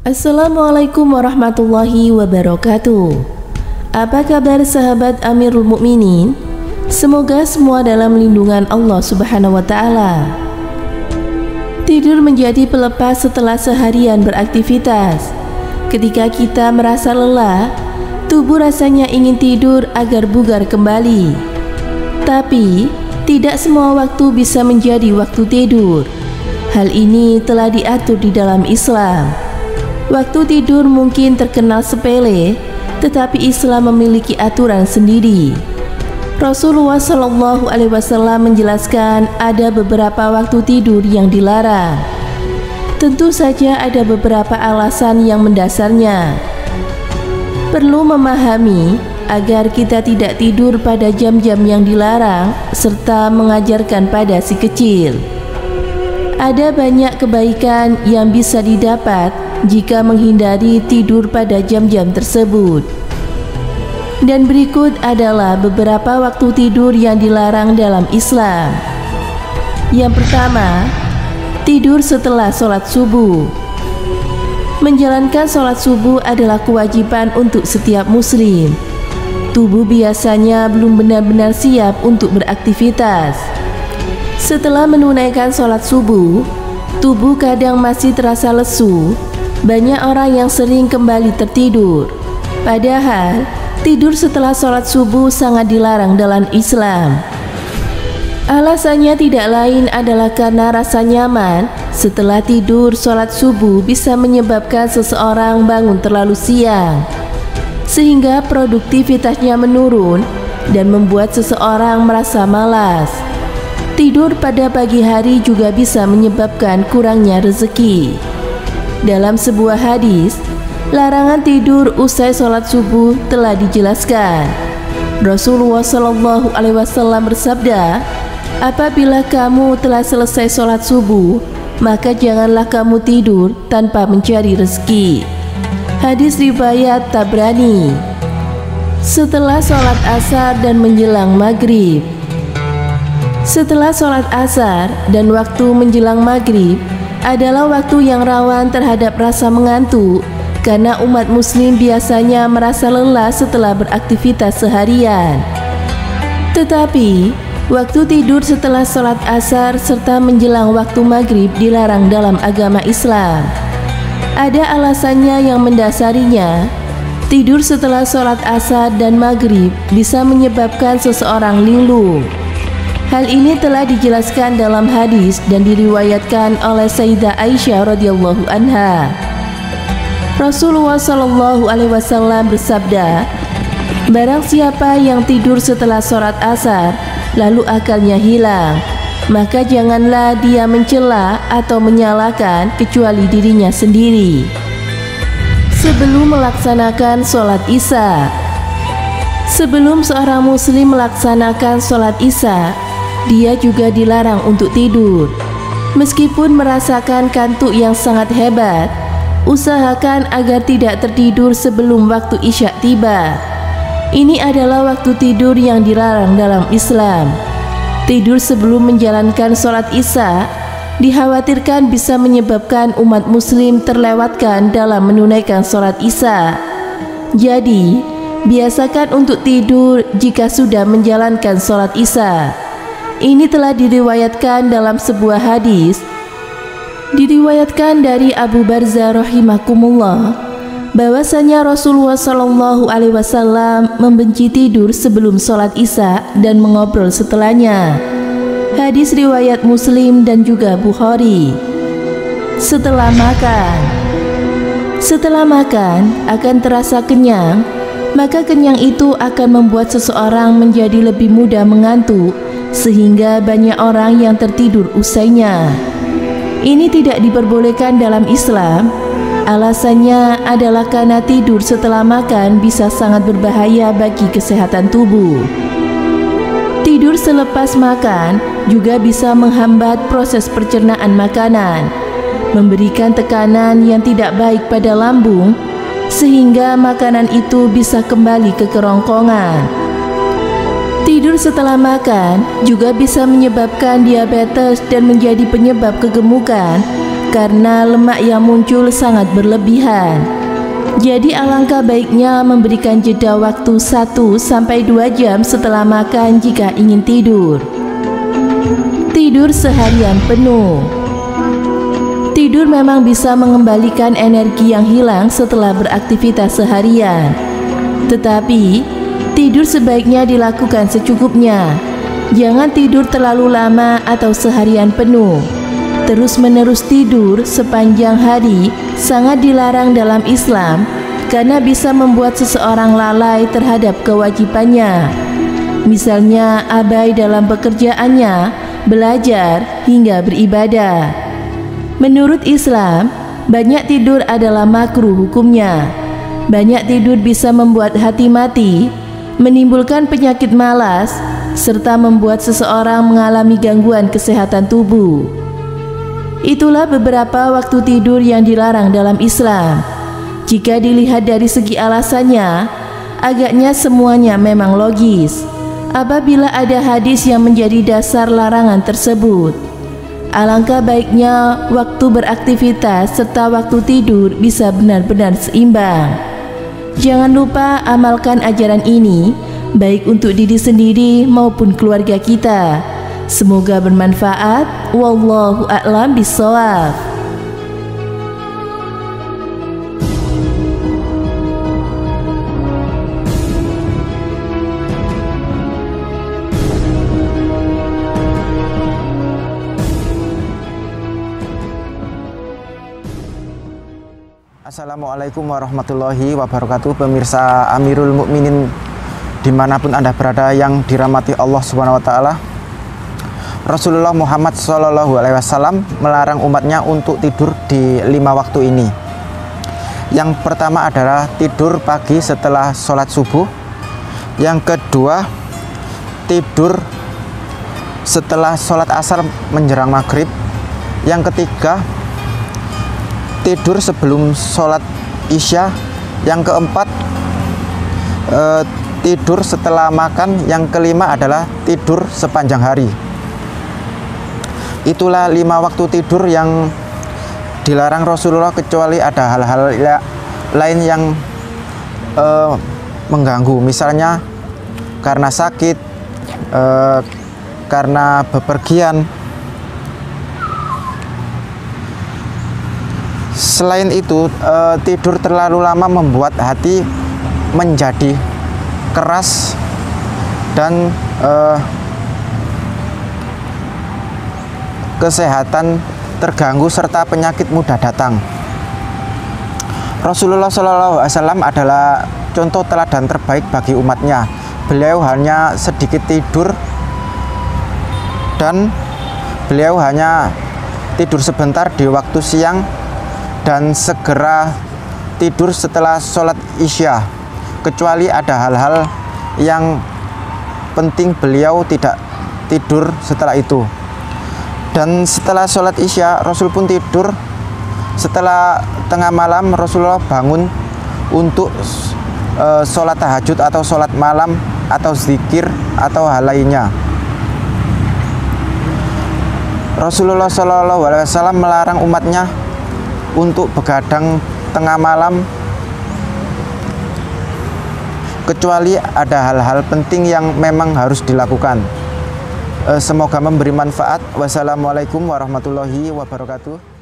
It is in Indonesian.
Assalamualaikum warahmatullahi wabarakatuh. Apa kabar sahabat Amirul Mukminin? Semoga semua dalam lindungan Allah Subhanahu wa Ta'ala. Tidur menjadi pelepas setelah seharian beraktivitas. Ketika kita merasa lelah, tubuh rasanya ingin tidur agar bugar kembali. Tapi tidak semua waktu bisa menjadi waktu tidur. Hal ini telah diatur di dalam Islam. Waktu tidur mungkin terkenal sepele, tetapi Islam memiliki aturan sendiri. Rasulullah SAW menjelaskan ada beberapa waktu tidur yang dilarang. Tentu saja ada beberapa alasan yang mendasarnya. Perlu memahami agar kita tidak tidur pada jam-jam yang dilarang, serta mengajarkan pada si kecil. Ada banyak kebaikan yang bisa didapat jika menghindari tidur pada jam-jam tersebut. Dan berikut adalah beberapa waktu tidur yang dilarang dalam Islam. Yang pertama, tidur setelah sholat subuh. Menjalankan sholat subuh adalah kewajiban untuk setiap muslim. Tubuh biasanya belum benar-benar siap untuk beraktivitas. Setelah menunaikan sholat subuh, tubuh kadang masih terasa lesu. Banyak orang yang sering kembali tertidur. Padahal tidur setelah sholat subuh sangat dilarang dalam Islam. Alasannya tidak lain adalah karena rasa nyaman setelah tidur sholat subuh bisa menyebabkan seseorang bangun terlalu siang, sehingga produktivitasnya menurun dan membuat seseorang merasa malas. Tidur pada pagi hari juga bisa menyebabkan kurangnya rezeki. Dalam sebuah hadis, larangan tidur usai sholat subuh telah dijelaskan. Rasulullah SAW bersabda, "Apabila kamu telah selesai sholat subuh, maka janganlah kamu tidur tanpa mencari rezeki." Hadis riwayat Tabrani. Setelah sholat asar dan menjelang maghrib. Setelah sholat asar dan waktu menjelang maghrib adalah waktu yang rawan terhadap rasa mengantuk, karena umat muslim biasanya merasa lelah setelah beraktivitas seharian. Tetapi waktu tidur setelah sholat asar serta menjelang waktu maghrib dilarang dalam agama Islam. Ada alasannya yang mendasarinya. Tidur setelah sholat asar dan maghrib bisa menyebabkan seseorang linglung. Hal ini telah dijelaskan dalam hadis dan diriwayatkan oleh Sayyidah Aisyah radhiyallahu anha. Rasulullah SAW bersabda, "Barang siapa yang tidur setelah sholat asar lalu akalnya hilang, maka janganlah dia mencela atau menyalahkan kecuali dirinya sendiri." Sebelum melaksanakan sholat Isya. Sebelum seorang muslim melaksanakan sholat Isya, dia juga dilarang untuk tidur. Meskipun merasakan kantuk yang sangat hebat, usahakan agar tidak tertidur sebelum waktu Isya tiba. Ini adalah waktu tidur yang dilarang dalam Islam. Tidur sebelum menjalankan sholat Isya dikhawatirkan bisa menyebabkan umat muslim terlewatkan dalam menunaikan sholat Isya. Jadi, biasakan untuk tidur jika sudah menjalankan sholat Isya. Ini telah diriwayatkan dalam sebuah hadis. Diriwayatkan dari Abu Barzah rahimakumullah bahwasanya Rasulullah SAW membenci tidur sebelum sholat Isya dan mengobrol setelahnya. Hadis riwayat Muslim dan juga Bukhari. Setelah makan akan terasa kenyang, maka kenyang itu akan membuat seseorang menjadi lebih mudah mengantuk, sehingga banyak orang yang tertidur usainya. Ini tidak diperbolehkan dalam Islam. Alasannya adalah karena tidur setelah makan bisa sangat berbahaya bagi kesehatan tubuh. Tidur selepas makan juga bisa menghambat proses pencernaan makanan, memberikan tekanan yang tidak baik pada lambung, sehingga makanan itu bisa kembali ke kerongkongan. Tidur setelah makan juga bisa menyebabkan diabetes dan menjadi penyebab kegemukan karena lemak yang muncul sangat berlebihan. Jadi alangkah baiknya memberikan jeda waktu 1-2 jam setelah makan jika ingin tidur. Tidur seharian penuh. Tidur memang bisa mengembalikan energi yang hilang setelah beraktivitas seharian. Tetapi, tidur sebaiknya dilakukan secukupnya. Jangan tidur terlalu lama atau seharian penuh. Terus-menerus tidur sepanjang hari sangat dilarang dalam Islam karena bisa membuat seseorang lalai terhadap kewajibannya. Misalnya abai dalam pekerjaannya, belajar, hingga beribadah. Menurut Islam, banyak tidur adalah makruh hukumnya. Banyak tidur bisa membuat hati mati, menimbulkan penyakit malas, serta membuat seseorang mengalami gangguan kesehatan tubuh. Itulah beberapa waktu tidur yang dilarang dalam Islam. Jika dilihat dari segi alasannya, agaknya semuanya memang logis. Apabila ada hadis yang menjadi dasar larangan tersebut, alangkah baiknya waktu beraktivitas serta waktu tidur bisa benar-benar seimbang. Jangan lupa amalkan ajaran ini, baik untuk diri sendiri maupun keluarga kita. Semoga bermanfaat. Wallahu a'lam bishawab. Assalamualaikum warahmatullahi wabarakatuh. Pemirsa Amirul Mukminin dimanapun Anda berada yang dirahmati Allah Subhanahu wa Ta'ala, Rasulullah Muhammad SAW melarang umatnya untuk tidur di 5 waktu ini. Yang pertama adalah tidur pagi setelah sholat subuh. Yang kedua, tidur setelah sholat asar menjelang maghrib. Yang ketiga, tidur sebelum sholat isya. Yang keempat, tidur setelah makan. Yang kelima adalah tidur sepanjang hari. Itulah 5 waktu tidur yang dilarang Rasulullah, kecuali ada hal-hal lain yang mengganggu, misalnya karena sakit, karena bepergian. Selain itu, tidur terlalu lama membuat hati menjadi keras dan kesehatan terganggu serta penyakit mudah datang. Rasulullah SAW adalah contoh teladan terbaik bagi umatnya. Beliau hanya sedikit tidur dan beliau hanya tidur sebentar di waktu siang dan segera tidur setelah sholat isya. Kecuali ada hal-hal yang penting, beliau tidak tidur setelah itu. Dan setelah sholat isya, Rasul pun tidur. Setelah tengah malam, Rasulullah bangun untuk sholat tahajud atau sholat malam atau zikir atau hal lainnya. Rasulullah SAW melarang umatnya untuk begadang tengah malam, kecuali ada hal-hal penting yang memang harus dilakukan. Semoga memberi manfaat. Wassalamualaikum warahmatullahi wabarakatuh.